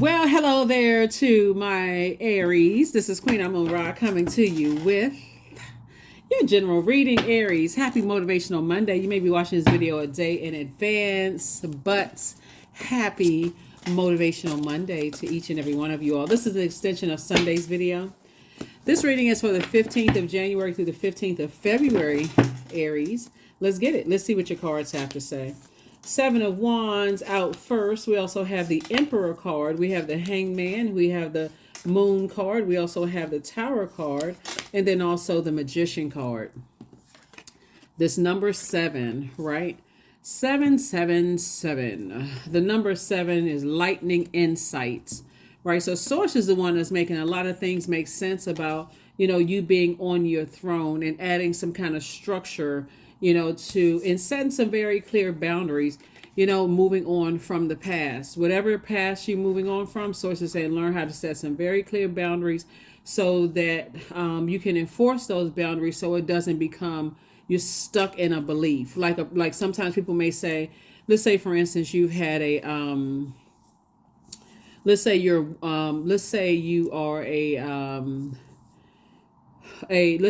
Well, hello there to my Aries. This is Queen Amun Ra coming to you with your general reading, Aries. Happy Motivational Monday. You may be watching this video a day in advance, but happy Motivational Monday to each and every one of you all. This is an extension of Sunday's video. This reading is for the 15th of January through the 15th of February, Aries. Let's get it. Let's see what your cards have to say. Seven of Wands out first. We also have the Emperor card. We have the Hangman. We have the Moon card. We also have the Tower card. And then also the Magician card. This number 7, right? 777. The number 7 is lightning insights, right? So Source is the one that's making a lot of things make sense about, you being on your throne and adding some kind of structure, to and setting some very clear boundaries, moving on from the past. Whatever past you're moving on from, Source is saying learn how to set some very clear boundaries so that you can enforce those boundaries so it doesn't become you're stuck in a belief. Like sometimes people may say, let's say for instance you've had a let's say you are let's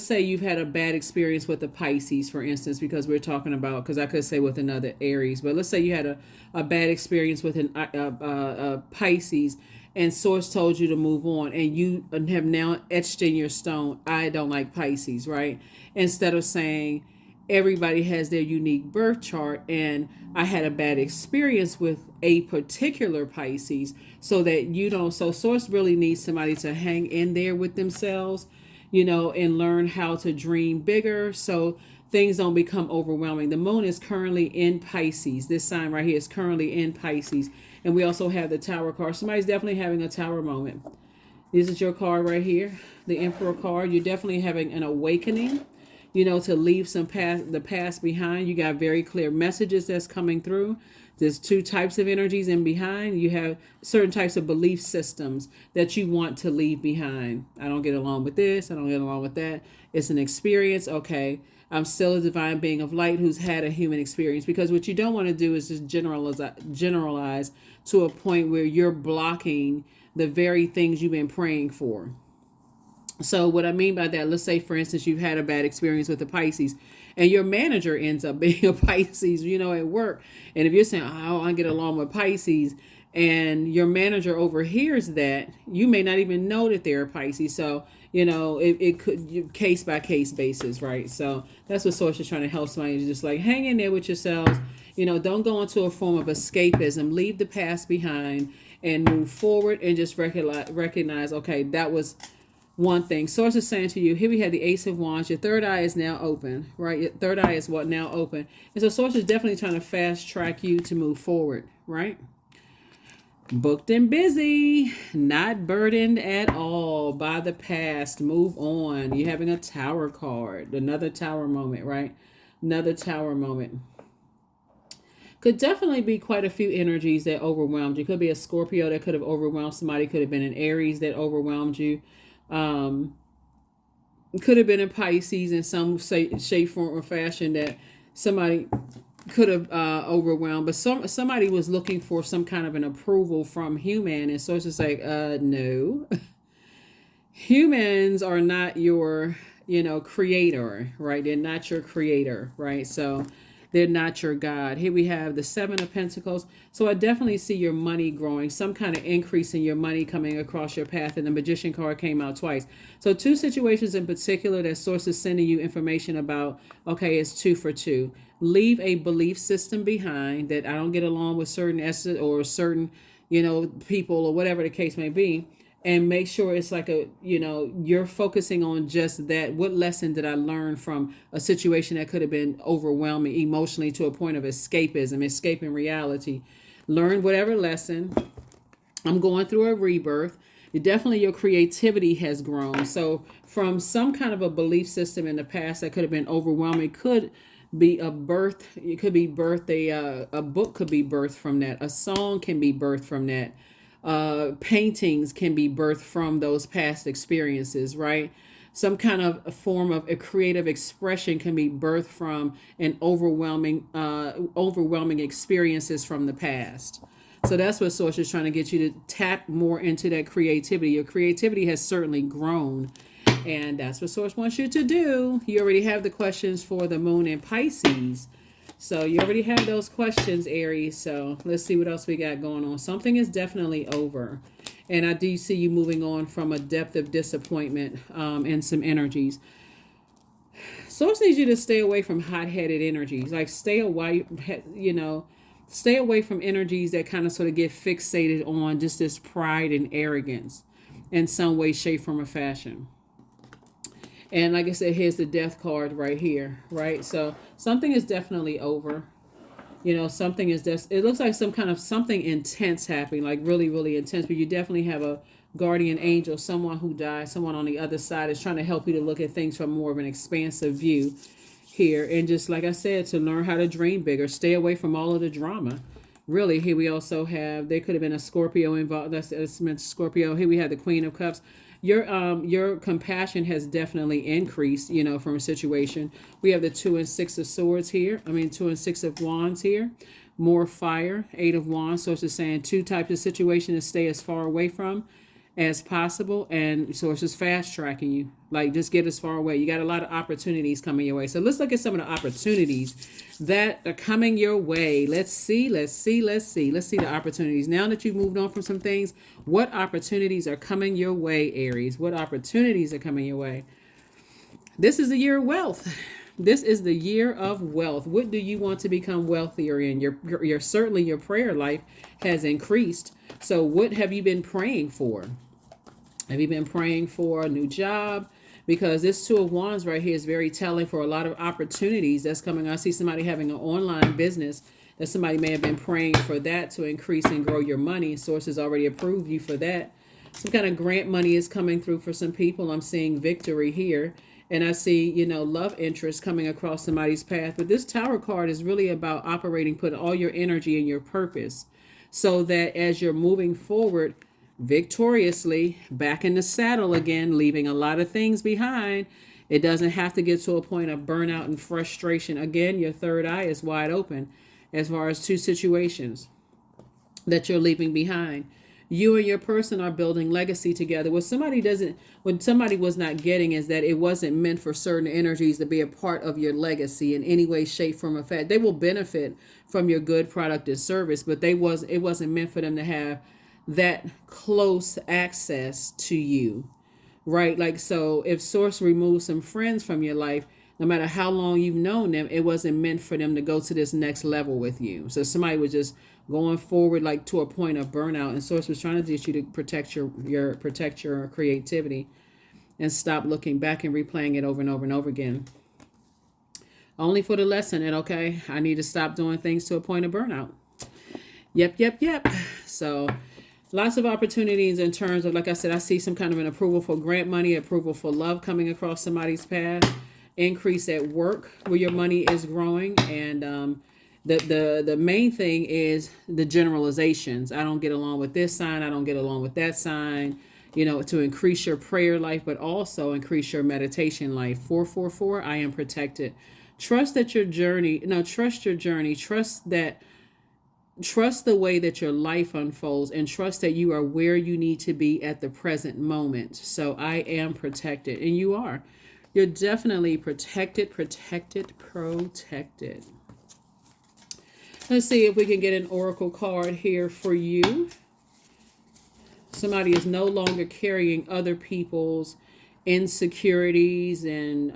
say you've had a bad experience with the Pisces, for instance, because we're talking about, because I could say with another Aries, but let's say you had a bad experience with a Pisces, and Source told you to move on, and you have now etched in your stone, I don't like Pisces, right? Instead of saying everybody has their unique birth chart, and I had a bad experience with a particular Pisces, so that so Source really needs somebody to hang in there with themselves, and learn how to dream bigger so things don't become overwhelming. The moon is currently in Pisces. This sign right here is currently in Pisces. And we also have the Tower card. Somebody's definitely having a Tower moment. This is your card right here, the Emperor card. You're definitely having an awakening, to leave the past behind. You got very clear messages that's coming through. There's two types of energies in behind. You have certain types of belief systems that you want to leave behind. I don't get along with this. I don't get along with that. It's an experience. Okay. I'm still a divine being of light who's had a human experience, because what you don't want to do is just generalize to a point where you're blocking the very things you've been praying for. So what I mean by that, let's say, for instance, you've had a bad experience with the Pisces and your manager ends up being a Pisces, at work. And if you're saying, oh, I get along with Pisces, and your manager overhears that, you may not even know that they're a Pisces. So, it could case by case basis, right? So that's what Source is trying to help somebody, just like hang in there with yourselves. Don't go into a form of escapism. Leave the past behind and move forward, and just recognize, okay, that was one thing. Source is saying to you, here we have the Ace of Wands. Your third eye is now open, right? Your third eye is now open. And so Source is definitely trying to fast track you to move forward, right? Booked and busy, not burdened at all by the past. Move on. You're having a Tower card, another Tower moment, right? Another Tower moment. Could definitely be quite a few energies that overwhelmed you. Could be a Scorpio that could have overwhelmed somebody. Could have been an Aries that overwhelmed you. Could have been a Pisces in some shape, form, or fashion that somebody could have overwhelmed. But somebody was looking for some kind of an approval from human, and so it's just like, no. Humans are not your, creator, right? They're not your creator, right? So they're not your God. Here we have the Seven of Pentacles. So I definitely see your money growing, some kind of increase in your money coming across your path. And the Magician card came out twice. So two situations in particular that Source is sending you information about. Okay, it's 2 for 2. Leave a belief system behind that I don't get along with certain essence or certain, people or whatever the case may be. And make sure it's like you're focusing on just that. What lesson did I learn from a situation that could have been overwhelming emotionally to a point of escapism, escaping reality? Learn whatever lesson. I'm going through a rebirth. Definitely your creativity has grown. So from some kind of a belief system in the past that could have been overwhelming, could be a birth. It could be birthed. A book could be birthed from that. A song can be birthed from that. Paintings can be birthed from those past experiences, right? Some kind of a form of a creative expression can be birthed from an overwhelming experiences from the past. So that's what Source is trying to get you to tap more into that creativity. Your creativity has certainly grown, and that's what Source wants you to do. You already have the questions for the moon in Pisces. So you already have those questions, Aries. So let's see what else we got going on. Something is definitely over. And I do see you moving on from a depth of disappointment and some energies. Source needs you to stay away from hot-headed energies. Like stay away, stay away from energies that kind of sort of get fixated on just this pride and arrogance in some way, shape, form, or fashion. And like I said, here's the death card right here, right? So something is definitely over. Something is it looks like some kind of something intense happening, like really, really intense. But you definitely have a guardian angel, someone who died, someone on the other side is trying to help you to look at things from more of an expansive view here. And just like I said, to learn how to dream bigger, stay away from all of the drama. Really, here we also have, there could have been a Scorpio involved. That's meant Scorpio. Here we have the Queen of Cups. Your compassion has definitely increased, from a situation. We have the 2 and 6 of swords here. 2 and 6 of wands here. More fire, 8 of wands. So it's just saying 2 types of situation to stay as far away from as possible. And so it's just fast tracking you. Like just get as far away. You got a lot of opportunities coming your way. So let's look at some of the opportunities that are coming your way. Let's see the opportunities. Now that you've moved on from some things, what opportunities are coming your way, Aries? What opportunities are coming your way? This is the year of wealth. This is the year of wealth. What do you want to become wealthier in? Your certainly your prayer life has increased. So what have you been praying for? Have you been praying for a new job? Because this 2 of wands right here is very telling for a lot of opportunities that's coming. I see somebody having an online business that somebody may have been praying for that to increase and grow your money. Sources already approved you for that. Some kind of grant money is coming through for some people. I'm seeing victory here. And I see, love interest coming across somebody's path. But this Tower card is really about operating, put all your energy in your purpose so that as you're moving forward victoriously, back in the saddle again, leaving a lot of things behind, it doesn't have to get to a point of burnout and frustration. Again, your third eye is wide open as far as 2 situations that you're leaving behind. You and your person are building legacy together. What somebody was not getting is that it wasn't meant for certain energies to be a part of your legacy in any way, shape, form, or fashion. They will benefit from your good product and service, but it wasn't meant for them to have that close access to you, right? Like, so if Source removes some friends from your life, no matter how long you've known them, it wasn't meant for them to go to this next level with you. So somebody was just going forward like to a point of burnout, and Source was trying to get you to protect your creativity and stop looking back and replaying it over and over and over again. Only for the lesson that, okay, I need to stop doing things to a point of burnout. Yep. So lots of opportunities in terms of, like I said, I see some kind of an approval for grant money, approval for love coming across somebody's path, increase at work where your money is growing. And the main thing is the generalizations. I don't get along with this sign. I don't get along with that sign, to increase your prayer life, but also increase your meditation life. 444, I am protected. Trust your journey. Trust the way that your life unfolds, and trust that you are where you need to be at the present moment. So I am protected, and you are. You're definitely protected. Let's see if we can get an oracle card here for you. Somebody is no longer carrying other people's insecurities and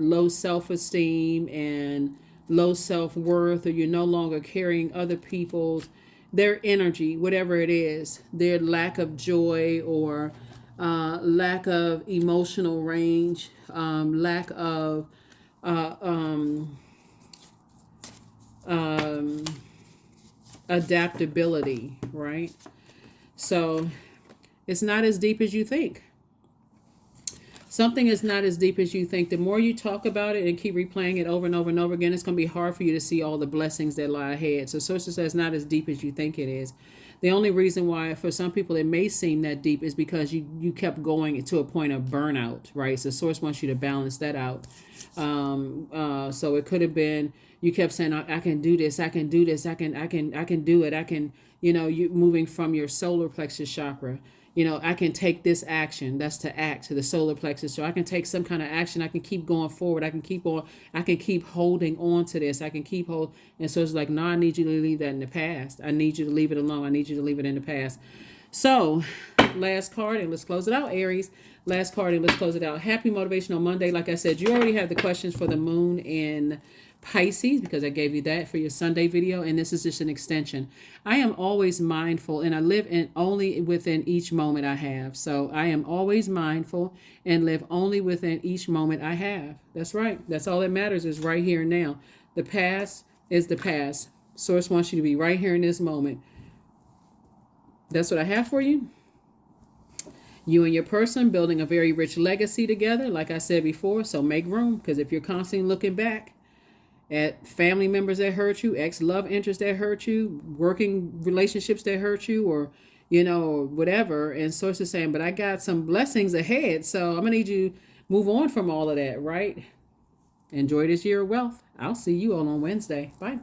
low self-esteem and low self-worth, or you're no longer carrying other people's, their energy, whatever it is, their lack of joy or lack of emotional range, lack of adaptability, right? So it's not as deep as you think. Something is not as deep as you think. The more you talk about it and keep replaying it over and over and over again, it's going to be hard for you to see all the blessings that lie ahead. So Source says it's not as deep as you think it is. The only reason why for some people it may seem that deep is because you kept going to a point of burnout, right? So Source wants you to balance that out. So it could have been you kept saying, I can do this, I can do this, I can do it, I can, you know, you moving from your solar plexus chakra. You know, I can take this action. That's to act, to the solar plexus. So I can take some kind of action. I can keep going forward. I can keep on. I can keep holding on to this. I can keep hold. And so it's like, no, I need you to leave that in the past. I need you to leave it alone. I need you to leave it in the past. So, last card, and let's close it out, Aries. Last card, and let's close it out. Happy Motivational Monday. Like I said, you already have the questions for the moon in Pisces, because I gave you that for your Sunday video, and this is just an extension. I am always mindful, and I live in only within each moment I have. So I am always mindful and live only within each moment I have. That's right. That's all that matters, is right here and now. The past is the past. Source wants you to be right here in this moment. That's what I have for you. You and your person building a very rich legacy together, like I said before. So make room, because if you're constantly looking back at family members that hurt you, ex-love interests that hurt you, working relationships that hurt you, or, you know, whatever. And Source is saying, but I got some blessings ahead. So I'm going to need you to move on from all of that, right? Enjoy this year of wealth. I'll see you all on Wednesday. Bye.